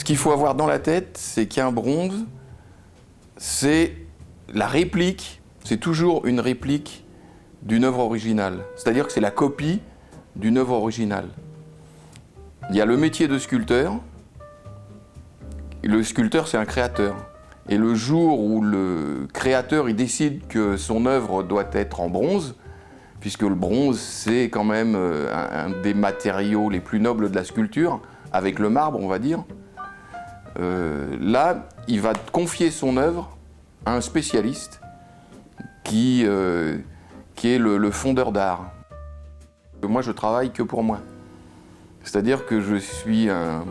Ce qu'il faut avoir dans la tête, c'est qu'un bronze, c'est la réplique, c'est toujours une réplique d'une œuvre originale. C'est-à-dire que c'est la copie d'une œuvre originale. Il y a le métier de sculpteur. Le sculpteur, c'est un créateur. Et le jour où le créateur il décide que son œuvre doit être en bronze, puisque le bronze, c'est quand même un des matériaux les plus nobles de la sculpture, avec le marbre, on va dire, là, il va confier son œuvre à un spécialiste qui est le fondeur d'art. Moi, je travaille que pour moi. C'est-à-dire que je suis un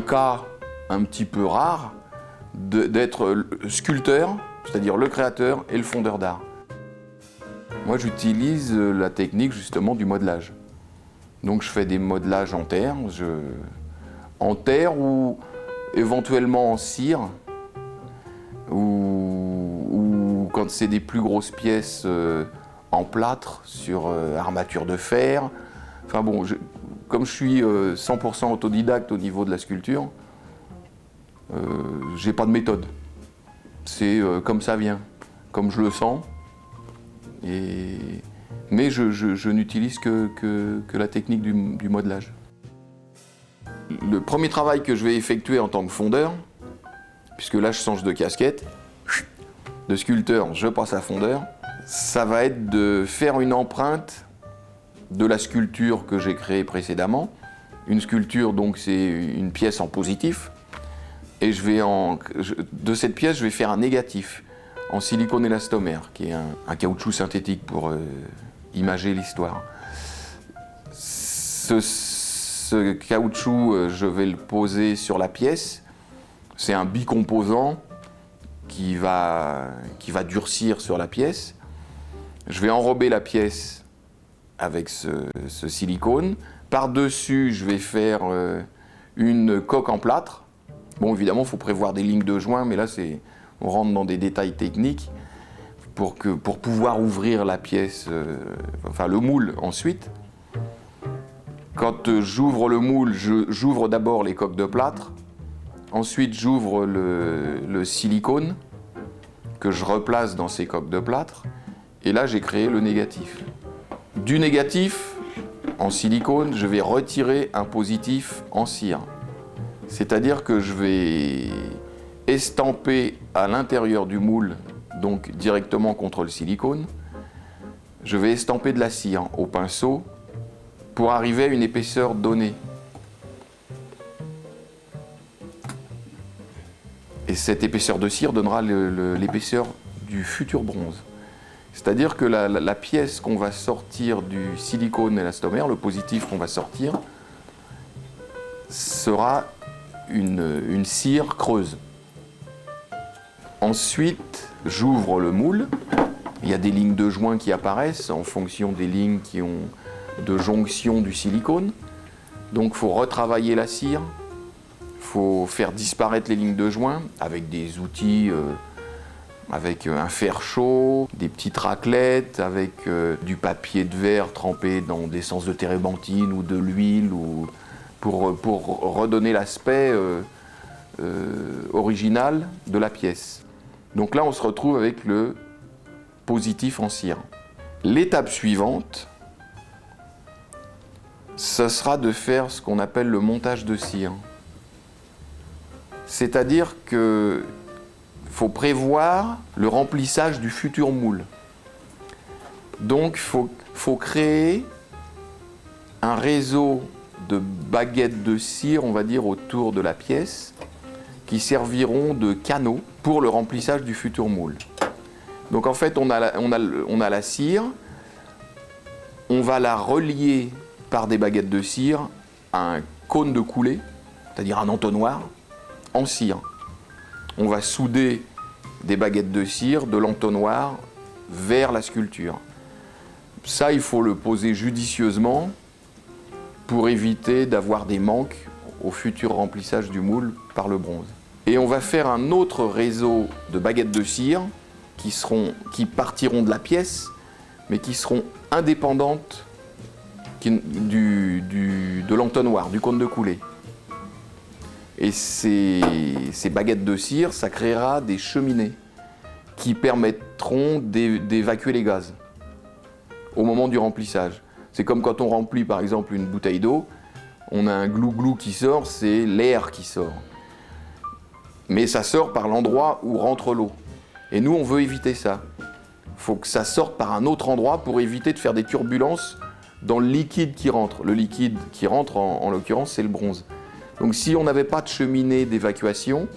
cas un petit peu rare d'être sculpteur, c'est-à-dire le créateur et le fondeur d'art. Moi, j'utilise la technique justement du modelage. Donc, je fais des modelages en terre ou éventuellement en cire, ou quand c'est des plus grosses pièces en plâtre sur armature de fer. Enfin bon, comme je suis 100% autodidacte au niveau de la sculpture, j'ai pas de méthode. C'est comme ça vient, comme je le sens. Mais je n'utilise que la technique du modelage. Le premier travail que je vais effectuer en tant que fondeur, puisque là je change de casquette, de sculpteur je passe à fondeur, ça va être de faire une empreinte de la sculpture que j'ai créée précédemment. Une sculpture, donc, c'est une pièce en positif. Et de cette pièce, je vais faire un négatif en silicone élastomère, qui est un caoutchouc synthétique pour imager l'histoire. Ce caoutchouc, je vais le poser sur la pièce. C'est un bicomposant qui va durcir sur la pièce. Je vais enrober la pièce avec ce silicone. Par-dessus, je vais faire une coque en plâtre. Bon, évidemment, il faut prévoir des lignes de joint, mais là, on rentre dans des détails techniques pour pouvoir ouvrir la pièce, enfin le moule ensuite. Quand j'ouvre le moule, j'ouvre d'abord les coques de plâtre. Ensuite, j'ouvre le silicone que je replace dans ces coques de plâtre. Et là, j'ai créé le négatif. Du négatif, en silicone, je vais retirer un positif en cire. C'est-à-dire que je vais estamper à l'intérieur du moule, donc directement contre le silicone. Je vais estamper de la cire au pinceau pour arriver à une épaisseur donnée. Et cette épaisseur de cire donnera l'épaisseur du futur bronze. C'est-à-dire que la pièce qu'on va sortir du silicone élastomère, le positif qu'on va sortir, sera une cire creuse. Ensuite, j'ouvre le moule. Il y a des lignes de joint qui apparaissent en fonction des lignes qui ont de jonction du silicone. Donc, il faut retravailler la cire. Il faut faire disparaître les lignes de joint avec des outils, avec un fer chaud, des petites raclettes, avec du papier de verre trempé dans de l'essence de térébenthine ou de l'huile, pour redonner l'aspect original de la pièce. Donc là, on se retrouve avec le positif en cire. L'étape suivante, ce sera de faire ce qu'on appelle le montage de cire. C'est-à-dire qu'il faut prévoir le remplissage du futur moule. Donc, il faut créer un réseau de baguettes de cire, on va dire, autour de la pièce, qui serviront de canaux pour le remplissage du futur moule. Donc, en fait, on a la cire, on va la relier par des baguettes de cire à un cône de coulée, c'est-à-dire un entonnoir, en cire. On va souder des baguettes de cire de l'entonnoir vers la sculpture. Ça, il faut le poser judicieusement pour éviter d'avoir des manques au futur remplissage du moule par le bronze. Et on va faire un autre réseau de baguettes de cire qui partiront de la pièce, mais qui seront indépendantes de l'entonnoir, du cône de coulée. Et ces baguettes de cire, ça créera des cheminées qui permettront d'évacuer les gaz au moment du remplissage. C'est comme quand on remplit par exemple une bouteille d'eau, on a un glou-glou qui sort, c'est l'air qui sort. Mais ça sort par l'endroit où rentre l'eau. Et nous, on veut éviter ça. Il faut que ça sorte par un autre endroit pour éviter de faire des turbulences dans le liquide qui rentre. Le liquide qui rentre, en l'occurrence, c'est le bronze. Donc si on n'avait pas de cheminée d'évacuation,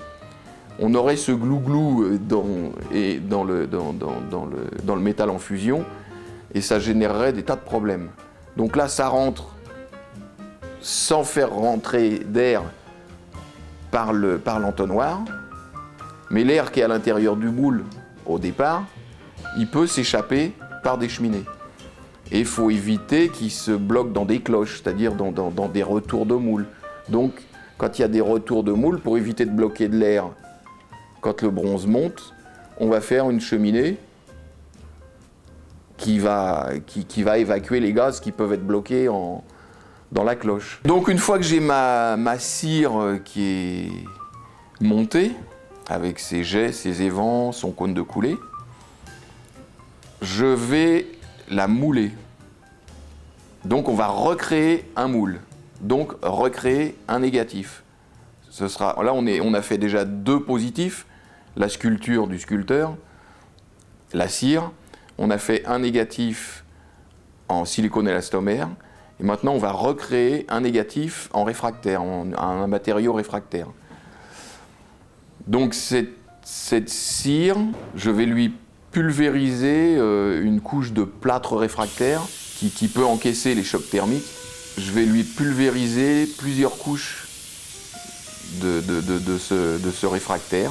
on aurait ce glou-glou dans le métal en fusion et ça générerait des tas de problèmes. Donc là, ça rentre sans faire rentrer d'air par l'entonnoir, mais l'air qui est à l'intérieur du moule au départ, il peut s'échapper par des cheminées. Et il faut éviter qu'il se bloque dans des cloches, c'est-à-dire dans des retours de moule. Donc, quand il y a des retours de moule, pour éviter de bloquer de l'air quand le bronze monte, on va faire une cheminée qui va évacuer les gaz qui peuvent être bloqués dans la cloche. Donc une fois que j'ai ma cire qui est montée, avec ses jets, ses évents, son cône de coulée, je vais la mouler. Donc on va recréer un moule, donc recréer un négatif. Là on a fait déjà 2 positifs, la sculpture du sculpteur, la cire. On a fait un négatif en silicone élastomère, et maintenant on va recréer un négatif en réfractaire, un matériau réfractaire. Donc cette cire, je vais lui pulvériser une couche de plâtre réfractaire qui peut encaisser les chocs thermiques. Je vais lui pulvériser plusieurs couches de ce réfractaire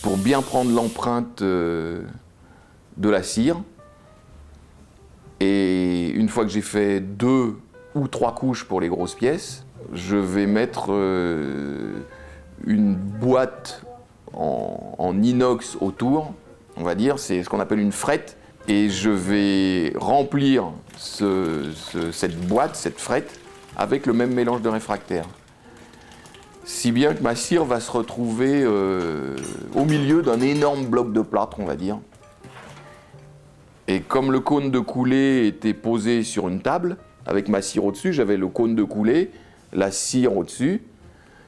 pour bien prendre l'empreinte de la cire. Et une fois que j'ai fait 2 ou 3 couches pour les grosses pièces, je vais mettre une boîte en inox autour, on va dire, c'est ce qu'on appelle une frette, et je vais remplir cette boîte, cette frette, avec le même mélange de réfractaire. Si bien que ma cire va se retrouver au milieu d'un énorme bloc de plâtre, on va dire. Et comme le cône de coulée était posé sur une table, avec ma cire au-dessus, j'avais le cône de coulée, la cire au-dessus.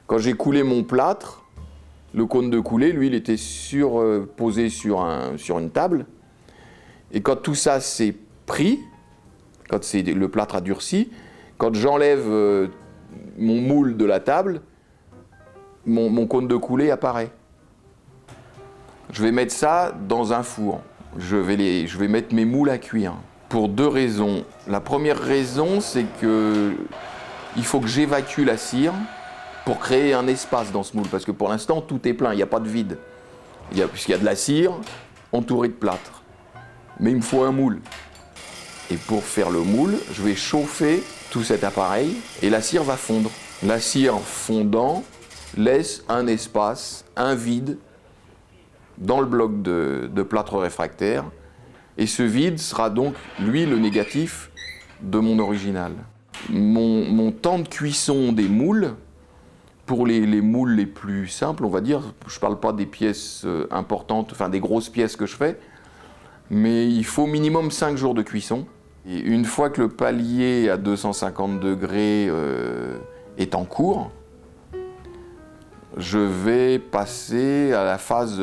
Quand j'ai coulé mon plâtre, le cône de coulée, lui, il était posé sur une table. Et quand tout ça s'est pris, quand le plâtre a durci, quand j'enlève mon moule de la table, mon cône de coulée apparaît. Je vais mettre ça dans un four. Je vais mettre mes moules à cuire pour 2 raisons. La première raison, c'est qu'il faut que j'évacue la cire pour créer un espace dans ce moule, parce que pour l'instant, tout est plein, il n'y a pas de vide. Puisqu'il y a de la cire entourée de plâtre. Mais il me faut un moule. Et pour faire le moule, je vais chauffer tout cet appareil et la cire va fondre. La cire fondant laisse un espace, un vide, dans le bloc de plâtre réfractaire, et ce vide sera donc, lui, le négatif de mon original. Mon temps de cuisson des moules, pour les moules les plus simples, on va dire, je ne parle pas des pièces importantes, enfin des grosses pièces que je fais, mais il faut minimum 5 jours de cuisson. Et une fois que le palier à 250 degrés est en cours, je vais passer à la phase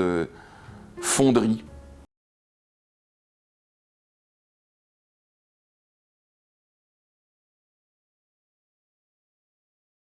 fonderie.